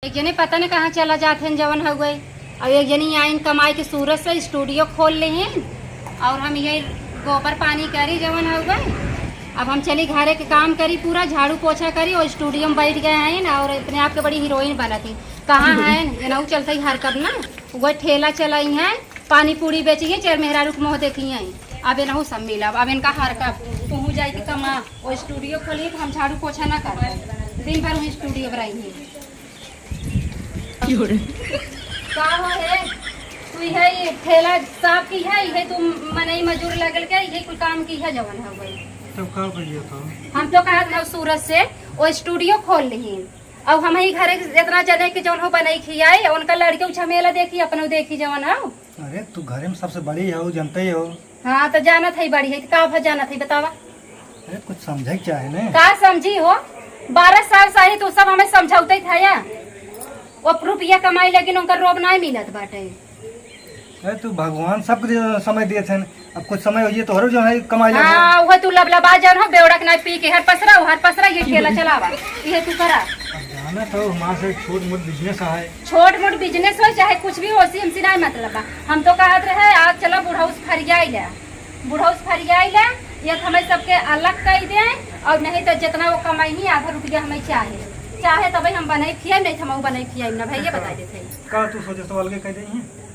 एक जने पता न कहाँ चला जाते हैं जवन हो गए। अब एक जनी आइन कमाई के सूरत से स्टूडियो खोल ले हैं और हम ये गोबर पानी करी जवन हो गए। अब हम चली घरे के काम करी, पूरा झाड़ू पोछा करी और स्टूडियो में बैठ गए हैं और अपने आप के बड़ी हीरोइन बना थी। कहाँ है एनाऊ चलते ही हर कब ना वह ठेला चलाई है, पानी पूरी बेची है, चेर मेहरारू के मुँह देखी है। अब एनाऊ सब मिला, अब इनका हर कब पहुँच जाए कि कमा वो स्टूडियो खोली तो हम झाड़ू पोछा ना कर दिन भर वहीं स्टूडियो बनाई है। का हो है तू है ये ठेला साफ की है तुम मनई मजूर लगल के ये कोई काम की है जवन हो गई। तो का करियो तो हम तो कहा था सूरत से वो स्टूडियो खोल ली। अब हम ही घरे इतना जने के जवन हो बनई खियाई उनका लड़के झमेला देखी अपने देखी जवन हो। अरे तू घरे में सबसे बड़ी हो, जानते ही हो। हाँ तो जाना था बड़ी है का जाना था बतावा। अरे कुछ समझे क्या है ना का समझी हो 12 साल सही तो सब हमें समझौते था या वो रुपया कमाई लेकिन उनका रोब नहीं मिलत बाटे। अरे तू भगवान सबके समय दिए थे, अब कुछ समय हो तो हर जो है कमाई जाए। हाँ वो तू लबलबा जन हो बेवड़क नहीं पी के हर पसरा ये ठेला चलावा ये तू करा। जाना तो हमारे से छोट मोट बिजनेस है, छोट मोट बिजनेस हो चाहे कुछ भी हो हमसे नहीं मतलब बा। हम तो कहत रहे आज चलो बुढ़ाउस फरियाइला ये हमें सबके अलग कर दे और नहीं तो जितना वो कमाई नहीं आधा रुपया हमें चाहे तब हम बनाई खिया नहीं तो हम बनाई खिया ना भैया बता देते का तू सोचे तो अलगे कह दे।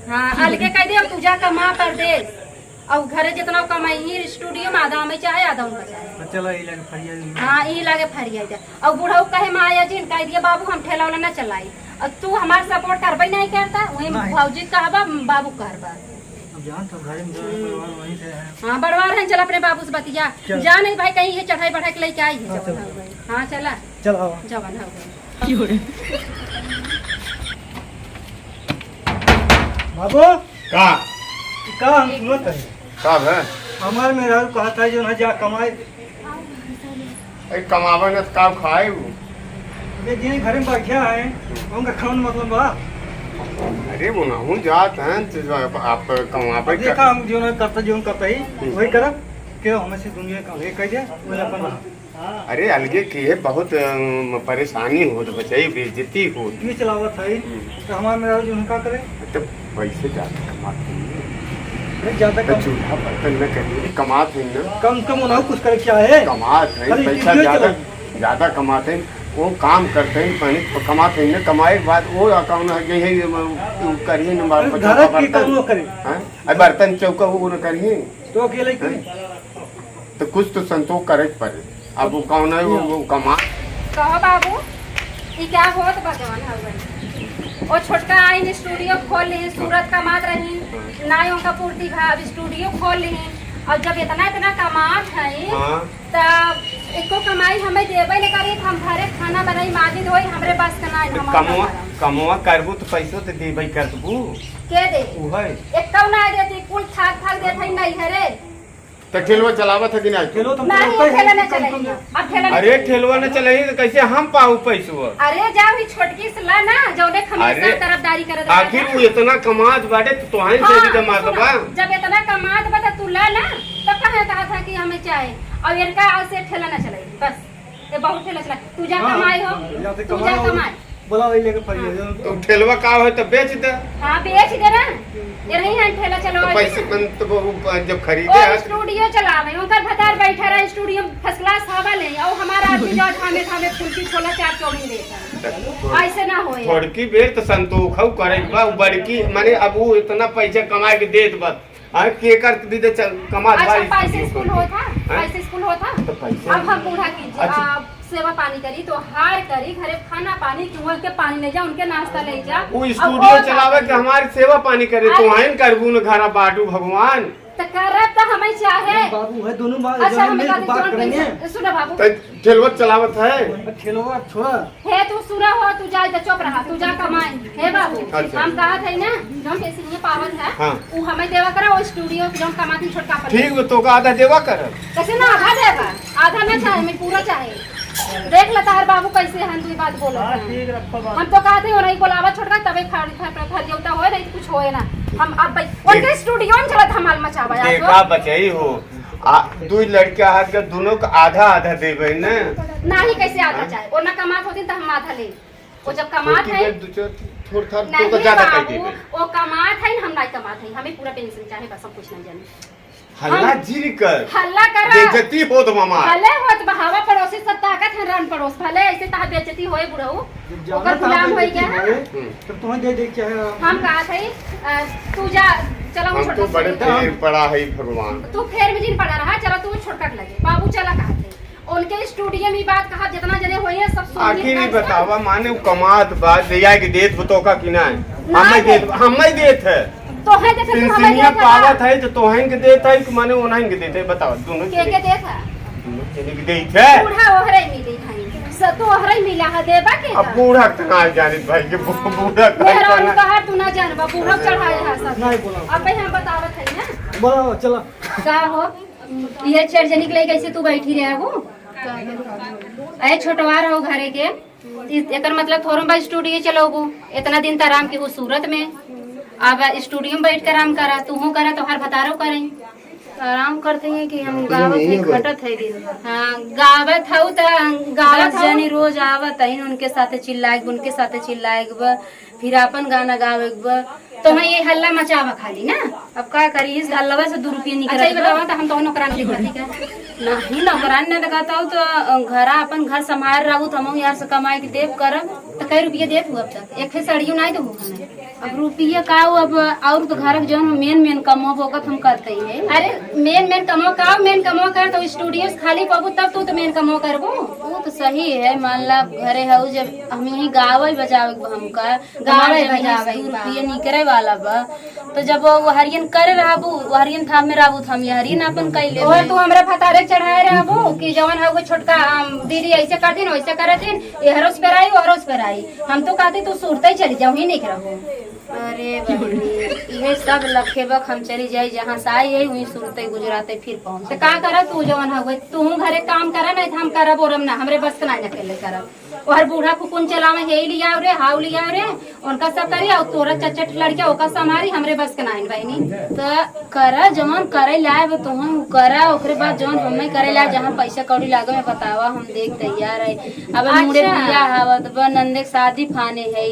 हाँ अलगे कह दे और तुझा कमा परदेश और घरे जितना कमाई स्टूडियो में आधा हमें चाहे आधा उनका चाहे। चला ये लगे फरिया। हाँ ये लगे फरिया और बुढ़ाऊ कहे माया जी कह दिया बाबू हम ठेला वाला न चलाई और तू हमारा सपोर्ट करबे नहीं करता वही भाजी कहबा बाबू कहबा। जान तो घर में परिवार वहीं से है। हाँ बड़वार है चल अपने बाबू से बतिया जा नहीं भाई कहीं है चढ़ाई बढ़ाई के लेके आई है। हाँ चला चलो जवान हो गए बाबू का हम सुनत है का है हमारे मेरा कहता है जो ना जा कमाए कमावे न का खाए वो। ये जिन घर में बैठा है उनका खान मतलब बा। अरे वो ना हूँ जात हैं तो आप कमावे देखा हम जो ना करता ही वही करब के हमें से दुनिया का ये कह दे वही अपन रहा। अरे अलगे की है बहुत परेशानी हो तो बचाई बेइज्जती हो ये चलावत है तो हमारे मेरा जो का करे तो पैसे ज्यादा कमाते हैं ज्यादा तो चूल्हा बर्तन न करिए कमाते हैं ना कम ना कुछ करे क्या है कमाते हैं पैसा ज्यादा कमाते हैं वो काम करते हैं पानी कमाते हैं ना कमाए के बाद वो अकाउंट यही करिए न बर्तन चौका वो न करिए तो अकेले तो कुछ तो संतोष करे पड़े। अब वो कौन है वो कमा कहो बाबू ये क्या होत बा जवान हो गई और छोटका आइन स्टूडियो खोल ली सूरत कमात रही ना उनका पूर्ति भाव स्टूडियो खोल ली और जब इतना कमात है तब एको कमाई हमें देवे न करी हम घरे खाना बनाई माजी धोई हमरे बस का नहीं कमवा करबू तो पैसो तो देबे करबू के दे वो है एक कौ ना देती कुल थाक देते नहीं हरे तो ठेलवा चलावत है कि नहीं चलो तुम नहीं ठेला न चलेगी अब ठेला अरे ठेलवा न चले तो कैसे हम पाऊ पैसो। अरे जाओ ही छोटकी से ला ना जौने हमेशा तरफदारी करे आखिर वो इतना कमात बाटे तो तोहाई से भी कमा दबा जब इतना कमात बता तू ला ना तो कहा था कि हमें चाहे और इनका आज से ठेला न चलेगी बस ये बहुत ठेला चला तू जा कमाई हो तू जा कमाई बोला वही लेके फरिया तो ठेलवा का हो तो बेच दे। हां बेच दे ना ये नहीं है ठेला चलाओ तो पैसे मन तो जब खरीदे और स्टूडियो चलावे उनका भतार बैठा रहा स्टूडियो फर्स्ट क्लास हवा ले और हमारा आदमी जो हमें फुलकी छोला चार चौड़ी देता ऐसे ना होए थोड़की बेर तो संतोष हो करे बा बड़की माने अब वो इतना पैसा कमा के देत बा हां के कर दीदे कमा अच्छा पैसे स्कूल होता अब हम बूढ़ा कीजिए आप सेवा पानी करी तो हार करी घरे खाना पानी कुआं के पानी ले जा उनके नाश्ता ले जा वो स्टूडियो चलावे के हमारी सेवा पानी करे तो आइन करबू न घरा बाटू भगवान तो करब तो हमें चाहे बाबू है दोनों अच्छा हम बात करेंगे। सुनो बाबू तो ठेलवा चलावत है ठेलवा छोड़ा हे तू सुना हो तू जा चुप रहा तू जा कमाए हे बाबू अच्छा। हम कहा थे ना जो कैसे ये पावत है हाँ। वो हमें देवा करा वो स्टूडियो जो कमाती छोटका पर ठीक तो का आधा देवा कर कैसे ना आधा देगा आधा ना चाहे मैं पूरा चाहे देख लेता हर बाबू कैसे हम तू बात बोलो हम तो कहते हो नहीं बोलावा छोटका तबे खरीदता होए नहीं कुछ होए ना हम अब उनके स्टूडियो में चलत हमाल मचावा देखा बचाई हो दो लड़का हाथ के दोनों का आधा आधा देबे ना नहीं कैसे आधा चाहे ओना कमात होती तो हम आधा ले वो जब कमात है थोड़ा नहीं तो ज्यादा कर बाबू, देबे वो कमात है हम नहीं कमात है, हमें पूरा पेंशन चाहे बस, हम कुछ नहीं जाने। हल्ला जिल कर हल्ला करा बेइज्जती हो तो मामा भले होत बहावा पड़ोसी सब ताकत है रन पड़ोस, भले ऐसे ताह बेइज्जती होए बुढ़ऊ ओकर गुलाम होई गया है। तो तुम्हें दे दे क्या है? हम कहा थे तू जा, चलो हम तो बड़े देर पड़ा है भगवान। तू फेर में जिन पड़ा रहा, चलो तू छोटक लगे बाबू, चला कहा थे उनके स्टूडियो में बात कहा, जितना जने होई है सब सुन आखिर ही बतावा माने कमात बात दिया के देत बतो का कि ना हम ही देत है तो है जैसे तू हमें पेंशनिया दे पावत है तो तोहन के देत है कि माने ओनहन के देत है, बताओ दोनों के दे था के देत है। बूढ़ा ओहरे मिली भाई सब तो ओहरे मिला है देबा के अब बूढ़ा तना जानित भाई के बूढ़ा मेरा कहना कहा तू ना जानबा, बूढ़ा चढ़ाया है सब नहीं बोला। अब हम बतावत है ना बोलो चलो। का हो ये चढ़ जनी के लिए कैसे तू बैठी रहे वो अरे छोटवा रहो घरे के एकर मतलब थोड़ा बा स्टूडियो चलोगो, इतना दिन त आराम की हो सूरत में, अब स्टूडियो में बैठ कर आराम करा, तू हूँ करा तो हर बतारो करें आराम करते हैं कि हम गावत है खटत है दिन भर। हाँ गावत हूँ तो गावत दस जनी रोज आवत है उनके साथे चिल्लाएग उनके साथे चिल्लाएग फिर अपन गाना गावेग तो मैं ये हल्ला मचावा खाली ना। अब का करी इस हल्लवा से 2 रुपये अच्छा ये निकल बतावा तो हम तो नौकरानी दिखती का नहीं नौकरान ने दिखाता हूँ तो घर अपन घर संभाल रहू तो हम यहाँ से कमाई के देव करब। तो कई रुपये देत हुआ अब तक एक साड़ियों नहीं दो हमें। अब रुपये का अब और तो घर के जो मेन कमो वक्त हम करते ही है। अरे मेन कमो कर तो स्टूडियो से खाली पाबू तब तू तो मेन कमो करबो। वो तो सही है, मान ला घरे है जब हम यही गावे बजावे हमका गावे बजावे 2 रुपये निकले वाला बा, तो जब वो हरियन करे रहबू हरियन थाम में रहबू हम हरियन अपन कई ले और तू हमरा फतारे चढ़ाए रहबो कि जवन है वो छोटका दीदी ऐसे करतीन वैसे करतीन, ये हरोस पे आई और पे आई, हम तो कहते तू सूरते ही चली जाऊ ही नहीं रहो। अरे बहनी ये सब लखे बक हम चली जाए जहाँ से आई है वही सुनते गुजराते फिर पहुँच। तो का करा तू जवन है तू घरे काम करा नहीं तो हम करब ओरम ना, हमरे बस का नहीं अकेले करब। और बूढ़ा कुकुन चलावे हे लिया रे हाउ लिया रे उनका सब करी और तोरा चचट लड़किया ओका समारी, हमरे बस का नहीं बहनी। तो करा जवन करे लाए तो हम करा ओकरे बाद जवन हमें करे लाए जहाँ पैसा कौड़ी लागे में बतावा हम देख तैयार है। अब मुड़े बिया हवत बा नंदे शादी फाने है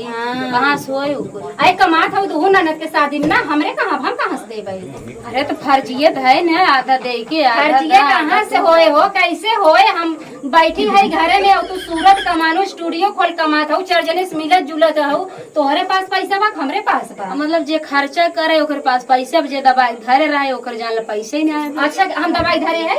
कहाँ सोए अरे कमात हो तू ननद के शादी में ना, हमरे कहाँ हम कहाँ से देबे। अरे तो फर्जियत है ना आधा दे के फर्जियत कहाँ से होए हो कैसे होए, हम बैठी है घरे में और तू सूरत कमानो स्टूडियो खोल कमात हो 4 जने से मिलत जुलत हो, तोहरे पास पैसा बा हमरे पास बा। मतलब जे खर्चा करे ओकर पास पैसा जे दवाई धरे रहे ओकर जान ला पैसे ही ना। अच्छा हम दवाई धरे है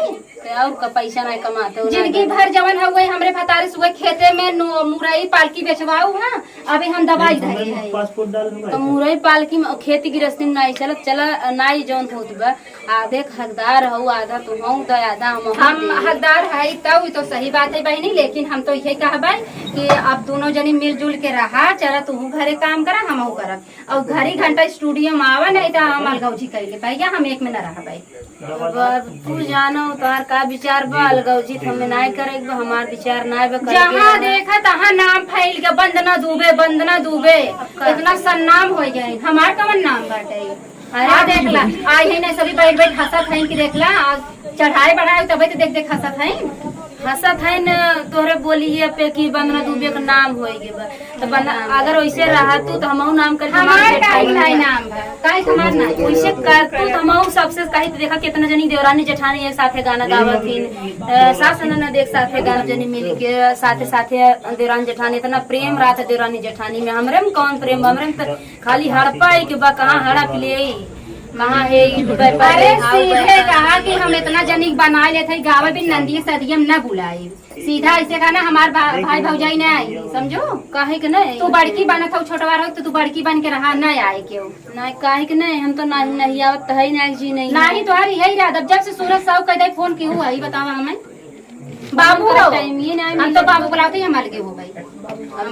और का पैसा नहीं कमाते हो जिंदगी भर जवन हुए हमरे फतारे सुबह खेते में मुरई पालकी बेचवाऊ है, अभी हम दवाई धरे है। तो मुरई पालकी में खेती गृहस्थी में नहीं चलत चला नाई जौन होत बा आधे हकदार हो आधा तो हूँ तो आधा हम हकदार है तब तो सही बात है बहनी, लेकिन हम तो यही कहबा कि अब दोनों जनी मिलजुल के रहा, चला तू घरे काम करा हम करब और घरी घंटा स्टूडियो में आवा नहीं तो हम अलगौजी कर ले पाई हम एक में न रह पाई। तू जानो तोहार का विचार बा अलगौजी हमें नहीं करे हमार विचार नहीं बा जहाँ देखा तहाँ नाम फैल गया बंदना दुबे इतना सन्नाम हो गए, हमार कवन नाम बाटे। अरे देखला आई है ना सभी बैठ हंसत है कि देखला चढ़ाए बढ़ाए तबे तो देख हंसत है हंसत है न तोहरे बोलिए पे कि बंदना दुबे का नाम होएगे बा तो अगर वैसे रहा तू तो हमहू नाम कर हमार काहे नहीं नाम बा काहे हमार ना वैसे कर तू तो हमहू सबसे कही तो देखा कितना जनी देवरानी जेठानी एक साथे गाना गावथिन सास ननद एक साथे गाना जनी मिल के साथे साथे देवरानी जेठानी इतना प्रेम रहा था देवरानी जेठानी में हमरे में कौन प्रेम हमरे में तो खाली हड़पा के बा कहाँ हड़प ले कहाँ है। अरे सीधे कहा कि हम इतना जनी बना लेते गावे भी नंदी सदियम न बुलाए, सीधा ऐसे कहना हमार भाई भौजाई न आई समझो काहे के नहीं तू बड़की बनत हो छोटवा रहो तो तू बड़की बन के रहा न आए क्यों नहीं काहे के नहीं हम तो नहीं आवत है नहीं जी नहीं तुम्हारी यही इरादा जब से सूरज साहु कह दे फोन क्यों आई बतावा हमें बाबू टाइम ये नहीं हम तो बाबू बुलाते ही हमारे के हो भाई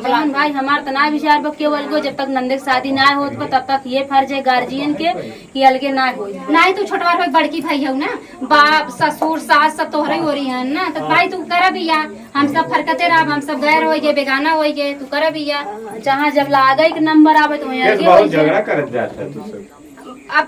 बहन भाई हमार तो ना विचार बा केवल गो जब तक नंदे की शादी ना होत बा तब तक ये फर्ज है गार्जियन के कि अलगे ना हो नहीं तू छोटवा हो बड़की भाई हो ना बाप ससुर सास सब तोहरे हो रही है ना तो भाई तू कर बिया हम सब फरकते रह हम सब गैर हो गए बेगाना हो गए तू कर बिया जहाँ जब लागे के नंबर आवे तो झगड़ा करत जाता है अब